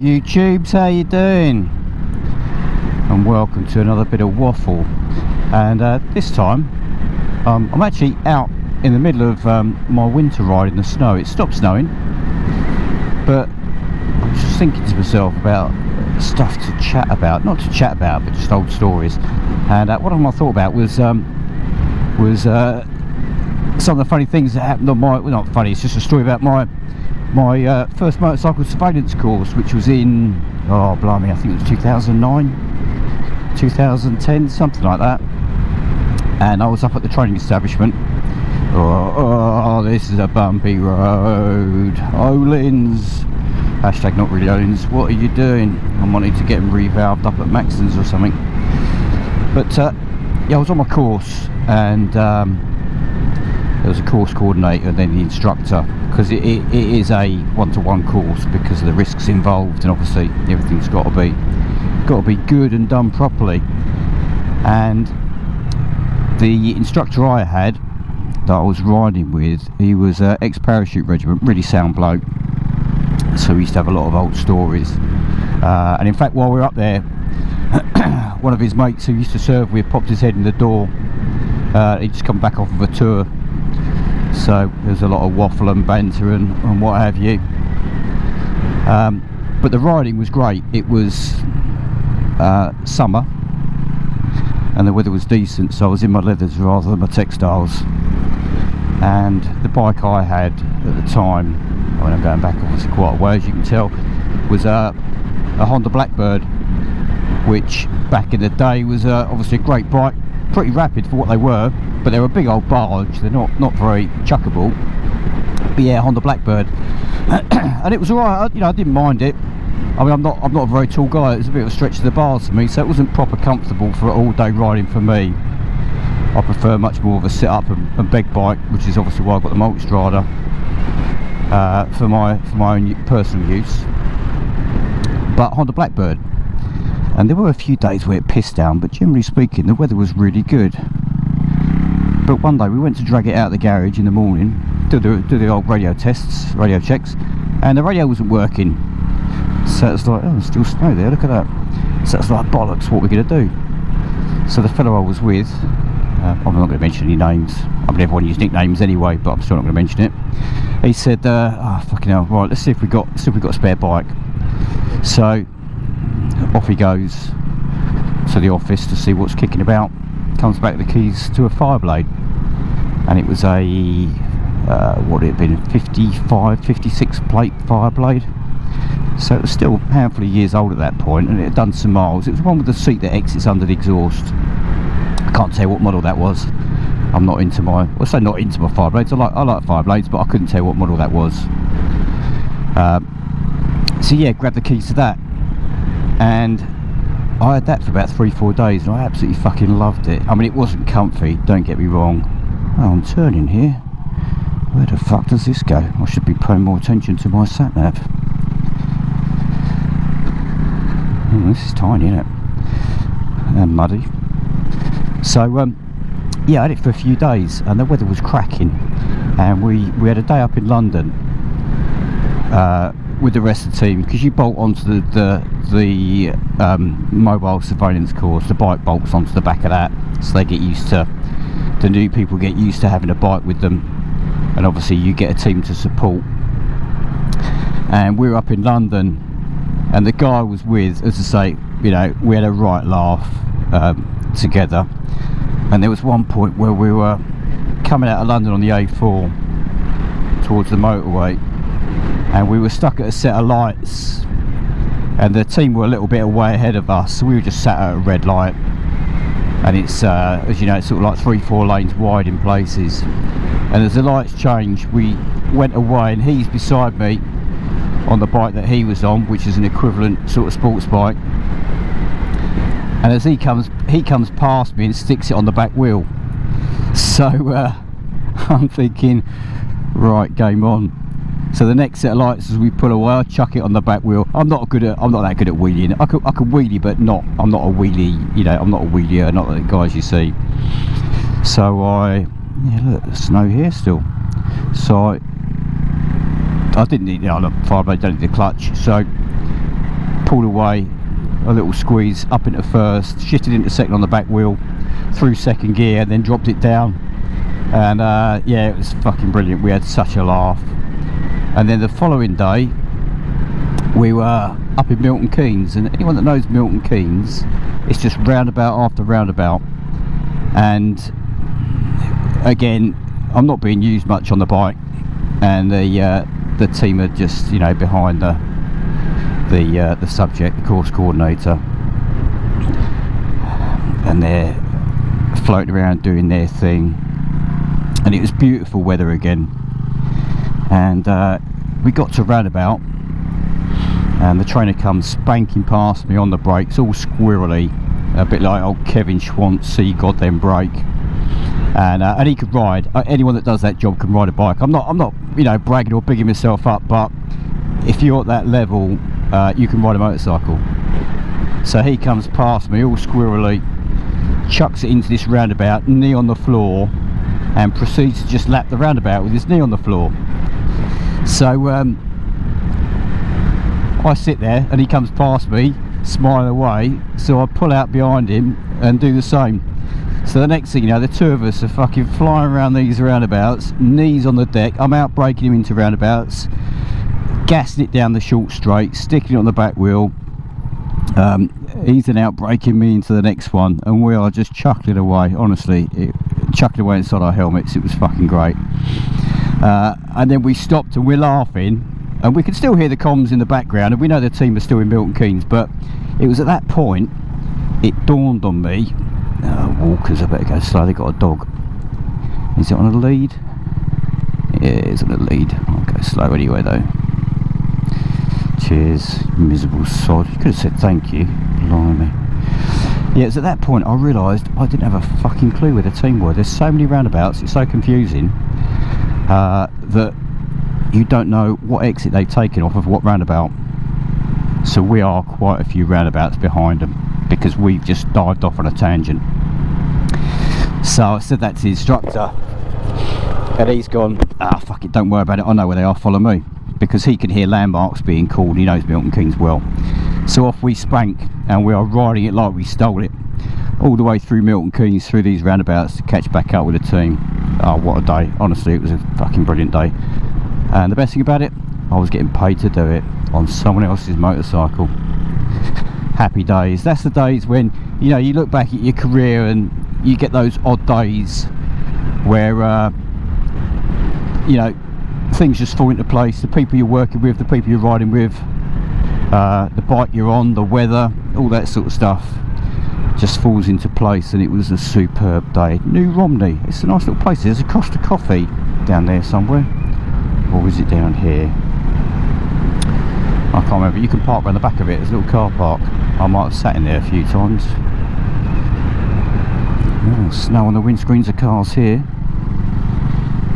YouTubes, how you doing? And welcome to another bit of waffle. And this time I'm actually out in the middle of my winter ride in the snow. It stopped snowing, but I'm just thinking to myself about stuff to chat about, not to chat about, but just old stories. And one of them I thought about was some of the funny things that happened on my, well, not funny, it's just a story about my first motorcycle surveillance course, which was in, oh blimey, I think it was 2009, 2010, something like that. And I was up at the training establishment. Oh, this is a bumpy road. Olins, hashtag not really Olins, what are you doing? I'm wanting to get them revalved up at Maxton's or something. But yeah, I was on my course, and there was a course coordinator and then the instructor, because it is a one-to-one course because of the risks involved, and obviously everything's got to be good and done properly. And the instructor I had that I was riding with, he was ex-parachute regiment, really sound bloke, so we used to have a lot of old stories. And in fact, while we were up there, one of his mates who used to serve with popped his head in the door. He'd just come back off of a tour, so there's a lot of waffle and banter and what have you. But the riding was great. It was summer and the weather was decent, so I was in my leathers rather than my textiles. And the bike I had at the time, I mean, I'm going back obviously quite a way, as you can tell, was a Honda Blackbird, which back in the day was obviously a great bike, pretty rapid for what they were, but they're a big old barge, they're not very chuckable. But yeah, Honda Blackbird. And it was alright, you know, I didn't mind it. I mean, I'm not a very tall guy, it was a bit of a stretch to the bars for me, so it wasn't proper comfortable for all day riding for me. I prefer much more of a sit-up and beg bike, which is obviously why I got the Multistrada for my own personal use. But Honda Blackbird. And there were a few days where it pissed down, but generally speaking the weather was really good. But one day we went to drag it out of the garage in the morning, do the old radio tests, radio checks, and the radio wasn't working. So it's like, oh, there's still snow there, look at that. So it's like, bollocks, what are we going to do? So the fellow I was with, I'm not going to mention any names, I mean everyone used nicknames anyway, but I'm still not going to mention it. He said, oh fucking hell, right, let's see if we got a spare bike. So off he goes to the office to see what's kicking about. Comes back with the keys to a Fireblade, and it was a what had it been, 55, 56 plate Fireblade. So it was still a handful of years old at that point, and it had done some miles. It was one with the seat that exits under the exhaust. I can't tell you what model that was. I'm not into my, well, I say not into my Fireblades. I like Fireblades, but I couldn't tell you what model that was. So yeah, grabbed the keys to that, and I had that for about 3-4 days, and I absolutely fucking loved it. I mean, it wasn't comfy, don't get me wrong. Oh, I'm turning here. Where the fuck does this go? I should be paying more attention to my sat nav. Oh, this is tiny, isn't it? And muddy. So yeah, I had it for a few days, and the weather was cracking, and we had a day up in London with the rest of the team, because you bolt onto the mobile surveillance course. The bike bolts onto the back of that, so they get used to, the new people get used to having a bike with them, and obviously you get a team to support. And we were up in London, and the guy I was with, as I say, you know, we had a right laugh together. And there was one point where we were coming out of London on the A4 towards the motorway, and we were stuck at a set of lights, and the team were a little bit way ahead of us, so we were just sat at a red light, and it's as you know, it's sort of like 3-4 lanes wide in places, and as the lights changed we went away, and he's beside me on the bike that he was on, which is an equivalent sort of sports bike, and as he comes past me and sticks it on the back wheel. So I'm thinking, right, game on. So the next set of lights, as we pull away, I chuck it on the back wheel. I'm not that good at wheeling. I can wheelie, but I'm not a wheelie, you know, I'm not a wheelier, not the guys you see. So yeah, look, there's snow here still. So I didn't need, you know, Fireblade don't need the clutch, so pulled away, a little squeeze up into first, shifted into second on the back wheel, through second gear, then dropped it down, and yeah, it was fucking brilliant. We had such a laugh. And then the following day we were up in Milton Keynes, and anyone that knows Milton Keynes, it's just roundabout after roundabout, and again, I'm not being used much on the bike, and the team are just, you know, behind the subject, the course coordinator, and they're floating around doing their thing. And it was beautiful weather again, and we got to roundabout, and the trainer comes spanking past me on the brakes, all squirrely, a bit like old Kevin Schwantz, see goddamn brake. And he could ride. Anyone that does that job can ride a bike. I'm not, you know, bragging or bigging myself up, but if you're at that level, you can ride a motorcycle. So he comes past me all squirrely, chucks it into this roundabout, knee on the floor, and proceeds to just lap the roundabout with his knee on the floor. So I sit there, and he comes past me, smiling away, so I pull out behind him and do the same. So the next thing you know, the two of us are fucking flying around these roundabouts, knees on the deck. I'm out braking him into roundabouts, gassing it down the short straight, sticking it on the back wheel. He's then out braking me into the next one, and we are just chuckling away. Honestly, chuckling away inside our helmets. It was fucking great. And then we stopped and we're laughing, and we could still hear the comms in the background, and we know the team are still in Milton Keynes. But it was at that point it dawned on me, walkers, I better go slow. They got a dog. Is it on a lead? Yeah, it's on a lead. I'll go slow anyway though. Cheers, miserable sod. You could have said thank you. Blimey. Yeah, it's at that point I realised I didn't have a fucking clue where the team were. There's so many roundabouts, it's so confusing that you don't know what exit they've taken off of what roundabout. So we are quite a few roundabouts behind them, because we've just dived off on a tangent. So I said that to the instructor, and he's gone, fuck it, don't worry about it, I know where they are, follow me. Because he can hear landmarks being called, he knows Milton Keynes well. So off we spank, and we are riding it like we stole it, all the way through Milton Keynes, through these roundabouts, to catch back up with the team. Oh, what a day. Honestly, it was a fucking brilliant day. And the best thing about it, I was getting paid to do it on someone else's motorcycle. Happy days. That's the days when, you know, you look back at your career and you get those odd days where you know, things just fall into place. The people you're working with, the people you're riding with, the bike you're on, the weather, all that sort of stuff just falls into place. And it was a superb day. New Romney, it's a nice little place. There's a Costa Coffee down there somewhere, or is it down here? I can't remember. You can park around the back of it. There's a little car park. I might have sat in there a few times. Oh, snow on the windscreens of cars here.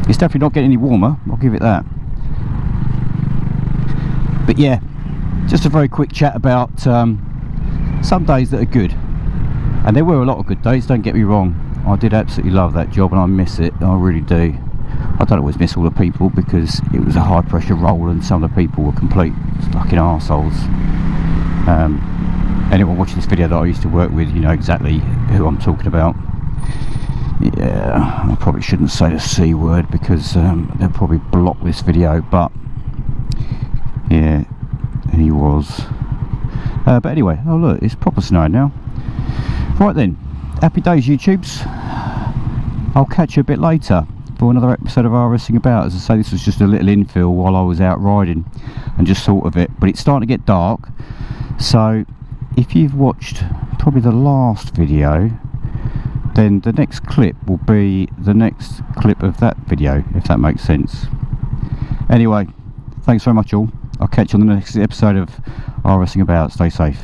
It's definitely not getting any warmer, I'll give it that. But yeah, just a very quick chat about some days that are good. And there were a lot of good days, don't get me wrong. I did absolutely love that job, and I miss it, I really do. I don't always miss all the people, because it was a high pressure role and some of the people were complete fucking arseholes. Anyone watching this video that I used to work with, you know exactly who I'm talking about. Yeah, I probably shouldn't say the C word, because they'll probably block this video, but yeah, he was. But anyway, oh look, it's proper snow now. Right then, happy days YouTubes. I'll catch you a bit later for another episode of RS'ing About. As I say, this was just a little infill while I was out riding and just thought of it, but it's starting to get dark. So if you've watched probably the last video, then the next clip will be the next clip of that video, if that makes sense. Anyway, thanks very much all. I'll catch you on the next episode of RS'ing About. Stay safe.